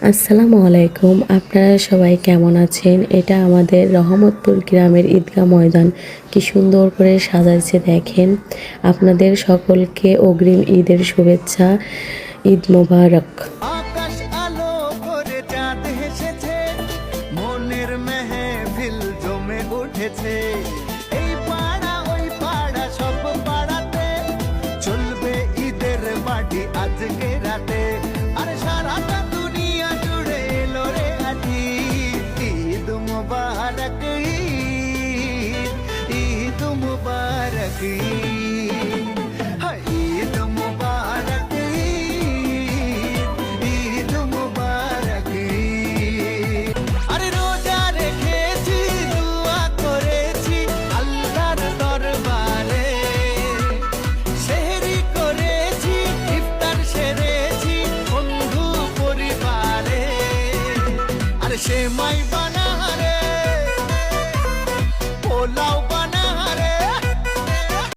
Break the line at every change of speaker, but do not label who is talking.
আসসালামু আলাইকুম। আপনারা সবাই কেমন আছেন? এটা আমাদের রহমতপুর গ্রামের ঈদগাহ ময়দান। কি সুন্দর করে সাজাইছে দেখেন। আপনাদের সকলকে অগ্রিম ঈদের শুভেচ্ছা। ঈদ মোবারক।
আকাশ আলো করে চাঁদ হেসেছে, মনের মেহফিল জমে উঠেছে। এই পাড়া ওই পাড়া সব পাড়াতে চলবে ঈদের পার্টি আজকে রাতে। আরে সারাটা দুনিয়া জুড়ে এলো রে আজি ঈদ মুবারক, ঈদ ঈদ মুবারক, ঈদ হায় ঈদ মুবারক, ঈদ মুবারক, ঈদ। আরে রোজা রেখেছি, দুয়া করেছি আল্লাহর দরবারে, সেহরি করেছি, ইফতার সেরেছি বন্ধু পরিবারে। আরে সেমাই বানারে, পোলাও